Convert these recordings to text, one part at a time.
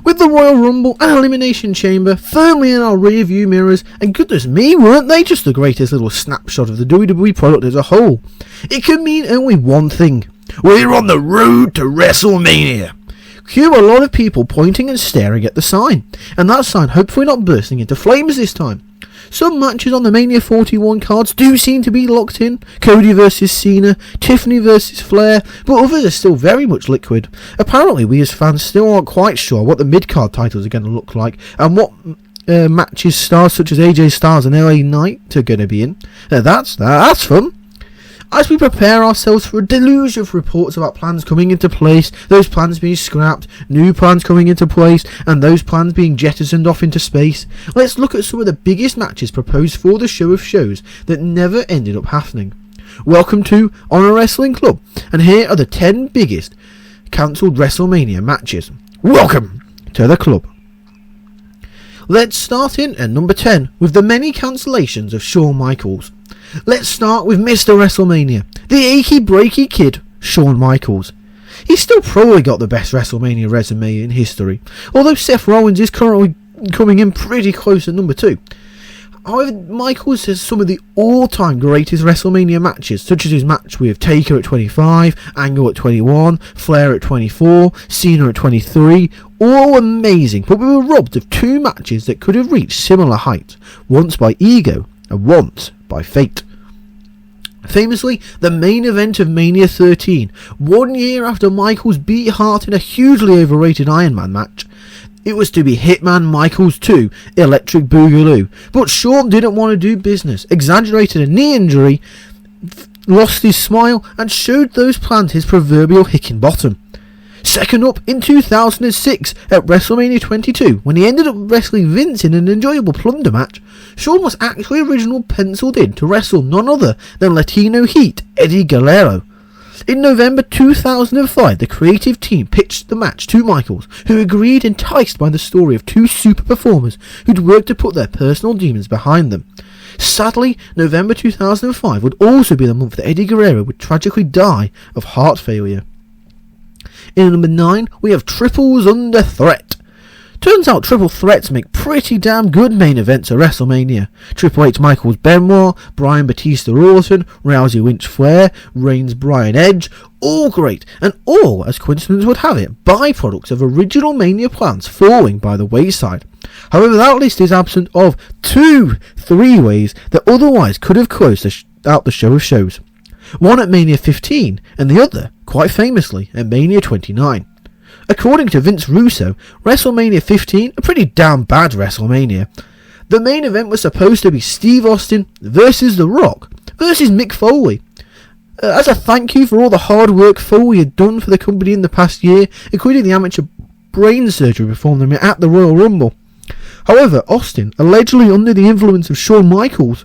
With the Royal Rumble and Elimination Chamber firmly in our rear view mirrors, and goodness me, weren't they just the greatest little snapshot of the WWE product as a whole? It can mean only one thing. We're on the road to WrestleMania. Cue a lot of people pointing and staring at the sign, and that sign hopefully not bursting into flames this time. Some matches on the Mania 41 cards do seem to be locked in. Cody versus Cena, Tiffany versus Flair, but others are still very much liquid. Apparently we as fans still aren't quite sure what the mid-card titles are going to look like, and what matches stars such as AJ Styles and LA Knight are going to be in. That's fun. As we prepare ourselves for a deluge of reports about plans coming into place, those plans being scrapped, new plans coming into place, and those plans being jettisoned off into space, let's look at some of the biggest matches proposed for the show of shows that never ended up happening. Welcome to Honor Wrestling Club, and here are the 10 biggest cancelled WrestleMania matches. Welcome to the club. Let's start in at number 10 with the many cancellations of Shawn Michaels. Let's start with Mr. WrestleMania, the achy breaky kid, Shawn Michaels. He's still probably got the best WrestleMania resume in history, although Seth Rollins is currently coming in pretty close at number 2. However, Michaels has some of the all-time greatest WrestleMania matches, such as his match with Taker at 25, Angle at 21, Flair at 24, Cena at 23, all amazing, but we were robbed of 2 matches that could have reached similar heights, once by ego and once by fate. Famously, the main event of Mania 13, 1 year after Michaels beat Hart in a hugely overrated Iron Man match. It was to be Hitman Michaels 2, Electric Boogaloo, but Shawn didn't want to do business, exaggerated a knee injury, lost his smile, and showed those plans his proverbial Hickenbottom. Second up, in 2006, at WrestleMania 22, when he ended up wrestling Vince in an enjoyable plunder match, Shawn was actually originally penciled in to wrestle none other than Latino Heat Eddie Guerrero. In November 2005, the creative team pitched the match to Michaels, who agreed, enticed by the story of 2 super performers who'd worked to put their personal demons behind them. Sadly, November 2005 would also be the month that Eddie Guerrero would tragically die of heart failure. In number 9, we have Triples Under Threat. Turns out triple threats make pretty damn good main events at WrestleMania. Triple H Michaels Benoit, Bryan Batista Orton, Rousey Lynch Flair, Reigns Bryan Edge, all great, and all, as coincidence would have it, byproducts of original Mania plans falling by the wayside. However, that list is absent of 2 3-ways that otherwise could have closed out the show of shows. One at Mania 15, and the other, quite famously, at Mania 29. According to Vince Russo, WrestleMania 15, a pretty damn bad WrestleMania. The main event was supposed to be Steve Austin versus The Rock versus Mick Foley. As a thank you for all the hard work Foley had done for the company in the past year, including the amateur brain surgery performed at the Royal Rumble. However, Austin, allegedly under the influence of Shawn Michaels,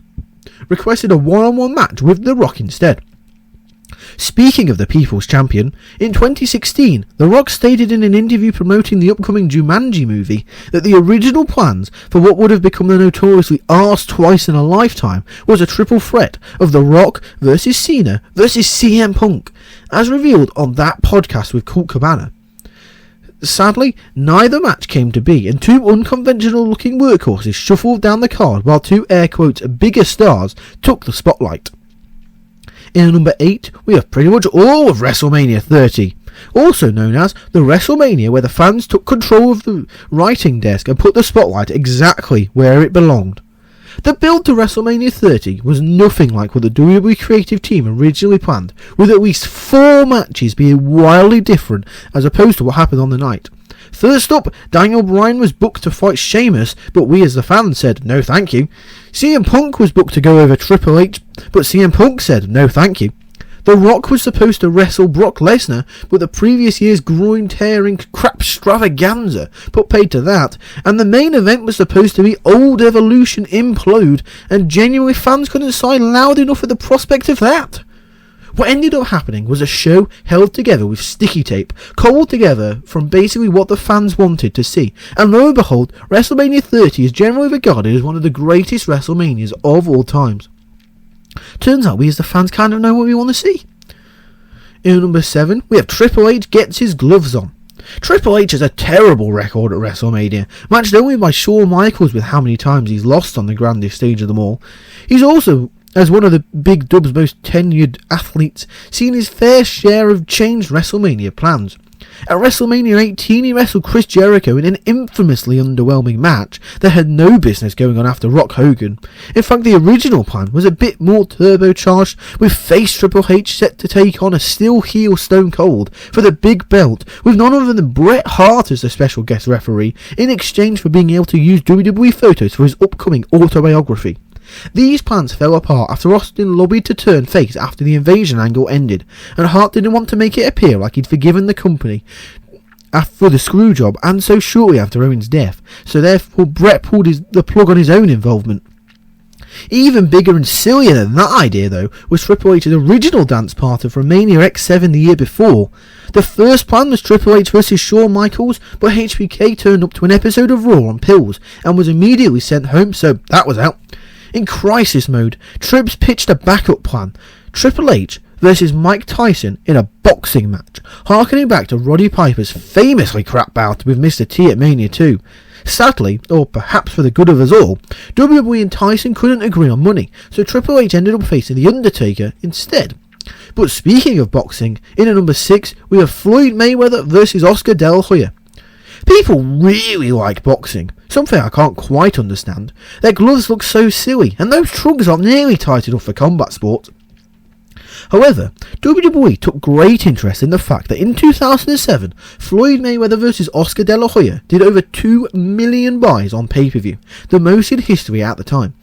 requested a one-on-one match with The Rock instead. Speaking of the People's Champion, in 2016, The Rock stated in an interview promoting the upcoming Jumanji movie that the original plans for what would have become the notoriously Arse Twice in a Lifetime was a triple threat of The Rock versus Cena versus CM Punk, as revealed on that podcast with Colt Cabana. Sadly, neither match came to be, and 2 unconventional looking workhorses shuffled down the card while 2 air quotes bigger stars took the spotlight. In number 8, we have pretty much all of WrestleMania 30, also known as the WrestleMania where the fans took control of the writing desk and put the spotlight exactly where it belonged. The build to WrestleMania 30 was nothing like what the WWE creative team originally planned, with at least 4 matches being wildly different as opposed to what happened on the night. First up, Daniel Bryan was booked to fight Sheamus, but we as the fans said no thank you. CM Punk was booked to go over Triple H, but CM Punk said no thank you. The Rock was supposed to wrestle Brock Lesnar, but the previous year's groin-tearing crap extravaganza put paid to that, and the main event was supposed to be Old Evolution Implode, and genuinely fans couldn't sigh loud enough at the prospect of that. What ended up happening was a show held together with sticky tape, cobbled together from basically what the fans wanted to see, and lo and behold, WrestleMania 30 is generally regarded as one of the greatest WrestleManias of all times. Turns out we as the fans kind of know what we want to see. In number 7, we have Triple H gets his gloves on. Triple H has a terrible record at WrestleMania, matched only by Shawn Michaels with how many times he's lost on the grandest stage of them all. He's also, as one of the Big Dub's most tenured athletes, seen his fair share of changed WrestleMania plans. At WrestleMania 18, he wrestled Chris Jericho in an infamously underwhelming match that had no business going on after Rock Hogan. In fact, the original plan was a bit more turbocharged, with face Triple H set to take on a still heel Stone Cold for the big belt, with none other than Bret Hart as the special guest referee, in exchange for being able to use WWE photos for his upcoming autobiography. These plans fell apart after Austin lobbied to turn face after the invasion angle ended, and Hart didn't want to make it appear like he'd forgiven the company for the screw job, and so shortly after Owen's death, so therefore Bret pulled the plug on his own involvement. Even bigger and sillier than that idea, though, was Triple H's original dance partner from Mania X7 the year before. The first plan was Triple H vs Shawn Michaels, but HBK turned up to an episode of Raw on pills and was immediately sent home, so that was out. In crisis mode, Trips pitched a backup plan: Triple H versus Mike Tyson in a boxing match, harkening back to Roddy Piper's famously crap bout with Mr. T at Mania 2. Sadly, or perhaps for the good of us all, WWE and Tyson couldn't agree on money, so Triple H ended up facing The Undertaker instead. But speaking of boxing, in at number 6, we have Floyd Mayweather versus Oscar De La Hoya. People really like boxing, something I can't quite understand. Their gloves look so silly, and those trunks aren't nearly tight enough for combat sport. However, WWE took great interest in the fact that in 2007, Floyd Mayweather vs Oscar De La Hoya did over 2 million buys on pay-per-view, the most in history at the time.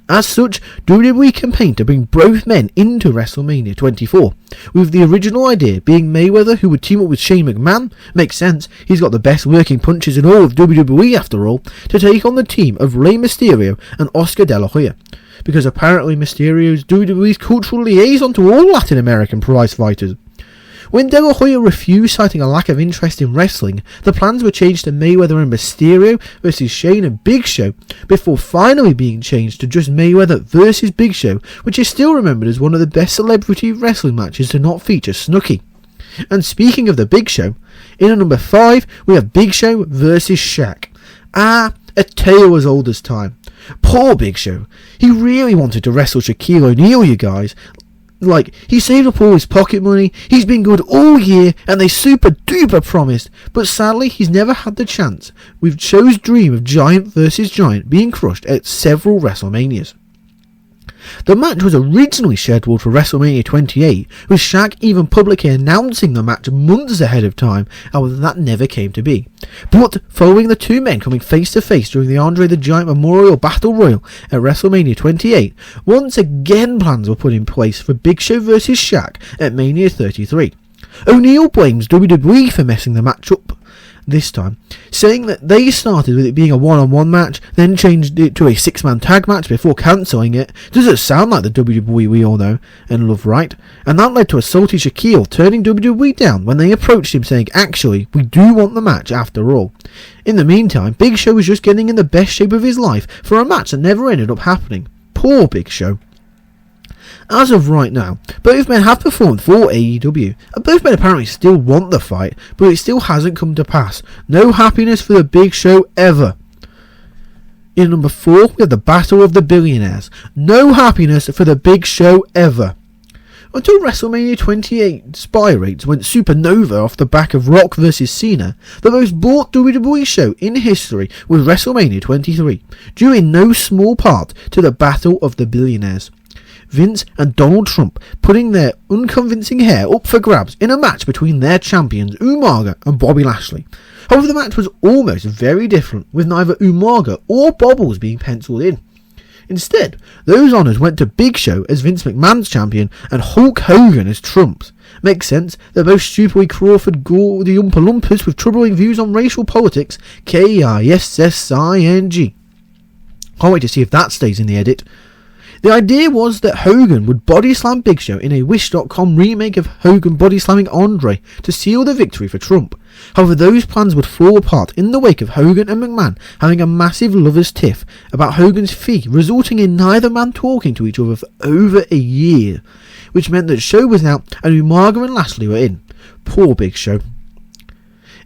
As such, WWE campaigned to bring both men into WrestleMania 24, with the original idea being Mayweather, who would team up with Shane McMahon. Makes sense, he's got the best working punches in all of WWE after all, to take on the team of Rey Mysterio and Oscar De La Hoya, because apparently Mysterio's WWE's cultural liaison to all Latin American prize fighters. When De La Hoya refused, citing a lack of interest in wrestling, the plans were changed to Mayweather and Mysterio versus Shane and Big Show, before finally being changed to just Mayweather versus Big Show, which is still remembered as one of the best celebrity wrestling matches to not feature Snooki. And speaking of the Big Show, in at number 5, we have Big Show versus Shaq. A tale as old as time. Poor Big Show. He really wanted to wrestle Shaquille O'Neal, you guys. He saved up all his pocket money, he's been good all year, and they super duper promised, but sadly he's never had the chance, with Show's dream of giant versus giant being crushed at several WrestleManias. The match was originally scheduled for WrestleMania 28, with Shaq even publicly announcing the match months ahead of time, however that never came to be. But following the two men coming face to face during the Andre the Giant Memorial Battle Royal at WrestleMania 28, once again plans were put in place for Big Show vs Shaq at Mania 33. O'Neal blames WWE for messing the match up this time, saying that they started with it being a one-on-one match, then changed it to a 6-man tag match before cancelling it. Doesn't sound like the WWE we all know and love, right? And that led to a salty Shaquille turning WWE down when they approached him saying, actually, we do want the match after all. In the meantime, Big Show was just getting in the best shape of his life for a match that never ended up happening. Poor Big Show. As of right now, both men have performed for AEW, and both men apparently still want the fight, but it still hasn't come to pass. No happiness for the Big Show ever. In number 4, we have the Battle of the Billionaires. No happiness for the Big Show ever. Until WrestleMania 28 buy rates went supernova off the back of Rock vs Cena, the most bought WWE show in history was WrestleMania 23, due in no small part to the Battle of the Billionaires. Vince and Donald Trump putting their unconvincing hair up for grabs in a match between their champions Umaga and Bobby Lashley. However, the match was almost very different, with neither Umaga or Bobbles being penciled in. Instead, those honours went to Big Show as Vince McMahon's champion and Hulk Hogan as Trump's. Makes sense, they're both stupidly Crawford Gore the Oompa Loompas with troubling views on racial politics. KISSING. Can't wait to see if that stays in the edit. The idea was that Hogan would body slam Big Show in a Wish.com remake of Hogan body slamming Andre to seal the victory for Trump. However, those plans would fall apart in the wake of Hogan and McMahon having a massive lovers' tiff about Hogan's fee, resulting in neither man talking to each other for over a year, which meant that Show was out and Umaga and Lashley were in. Poor Big Show.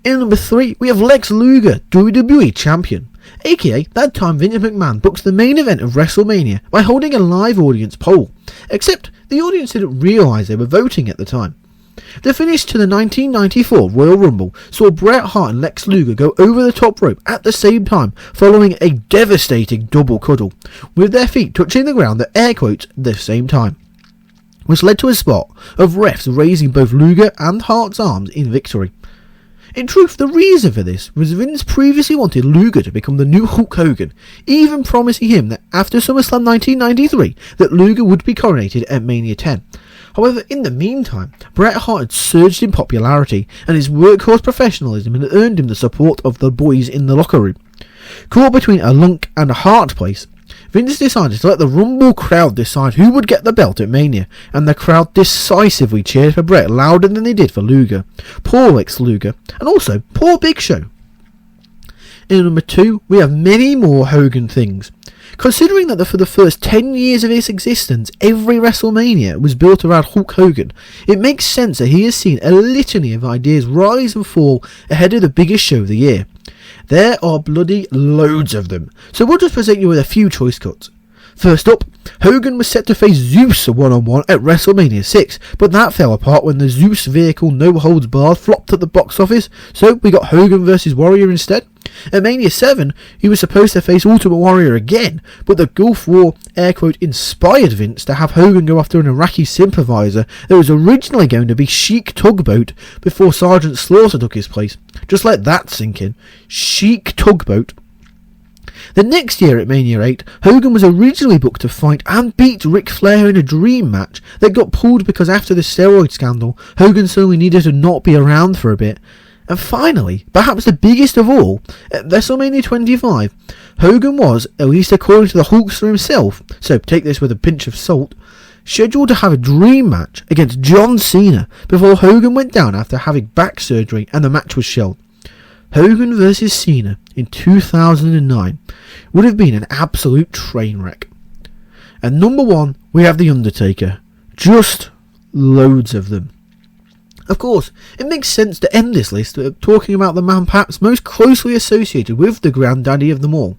In number 3, we have Lex Luger, WWE Champion. AKA, that time Vince McMahon books the main event of WrestleMania by holding a live audience poll. Except, the audience didn't realise they were voting at the time. The finish to the 1994 Royal Rumble saw Bret Hart and Lex Luger go over the top rope at the same time, following a devastating double cuddle, with their feet touching the ground at air quotes the same time, which led to a spot of refs raising both Luger and Hart's arms in victory. In truth, the reason for this was Vince previously wanted Luger to become the new Hulk Hogan, even promising him that after SummerSlam 1993 that Luger would be coronated at Mania 10. However, in the meantime, Bret Hart had surged in popularity, and his workhorse professionalism had earned him the support of the boys in the locker room. Caught between a Lunk and a Hart place, Vince decided to let the Rumble crowd decide who would get the belt at Mania, and the crowd decisively cheered for Bret louder than they did for Luger. Poor Lex Luger, and also poor Big Show. In number 2, we have many more Hogan things. Considering that for the first 10 years of its existence, every WrestleMania was built around Hulk Hogan, it makes sense that he has seen a litany of ideas rise and fall ahead of the biggest show of the year. There are bloody loads of them, so we'll just present you with a few choice cuts. First up, Hogan was set to face Zeus one-on-one at WrestleMania 6, but that fell apart when the Zeus vehicle No Holds Barred flopped at the box office, so we got Hogan vs Warrior instead. At Mania 7, he was supposed to face Ultimate Warrior again, but the Gulf War air quote inspired Vince to have Hogan go after an Iraqi sympathiser that was originally going to be Sheik Tugboat before Sergeant Slaughter took his place. Just let that sink in. Sheik Tugboat. The next year at Mania 8, Hogan was originally booked to fight and beat Ric Flair in a dream match that got pulled because after the steroid scandal, Hogan suddenly needed to not be around for a bit. And finally, perhaps the biggest of all, at WrestleMania 25, Hogan was, at least according to the Hulkster himself, so take this with a pinch of salt, scheduled to have a dream match against John Cena before Hogan went down after having back surgery and the match was shelved. Hogan vs Cena in 2009 would have been an absolute train wreck. And number 1, we have The Undertaker. Just loads of them. Of course, it makes sense to end this list talking about the man perhaps most closely associated with the granddaddy of them all.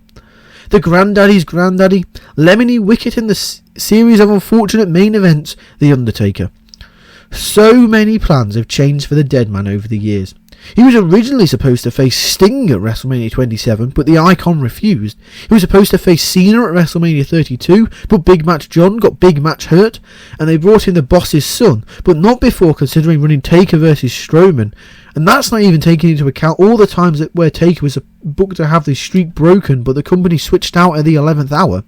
The granddaddy's granddaddy, Lemony Wicket in the series of unfortunate main events, The Undertaker. So many plans have changed for the dead man over the years. He was originally supposed to face Sting at WrestleMania 27, but the Icon refused. He was supposed to face Cena at WrestleMania 32, but Big Match John got Big Match hurt, and they brought in the boss's son, but not before considering running Taker versus Strowman. And that's not even taking into account all the times where Taker was booked to have the streak broken, but the company switched out at the 11th hour.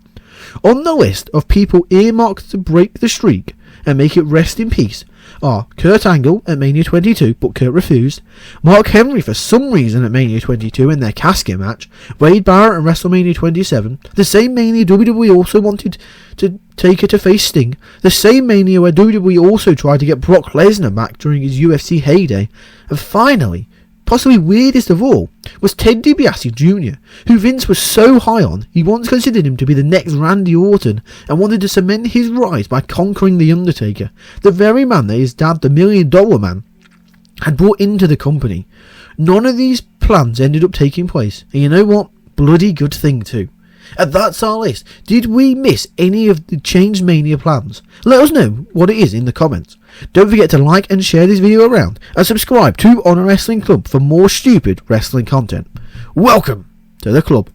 On the list of people earmarked to break the streak and make it rest in peace are Kurt Angle at Mania 22, but Kurt refused, Mark Henry for some reason at Mania 22 in their casket match, Wade Barrett at WrestleMania 27, the same Mania WWE also wanted to take her to face Sting, the same Mania where WWE also tried to get Brock Lesnar back during his UFC heyday, and finally, possibly weirdest of all, was Ted DiBiase Jr., who Vince was so high on, he once considered him to be the next Randy Orton, and wanted to cement his rise by conquering The Undertaker, the very man that his dad, the $1 Million Man, had brought into the company. None of these plans ended up taking place, and you know what? Bloody good thing too. And that's our list. Did we miss any of the Changed Mania plans? Let us know what it is in the comments. Don't forget to like and share this video around, and subscribe to Honor Wrestling Club for more stupid wrestling content. Welcome to the club.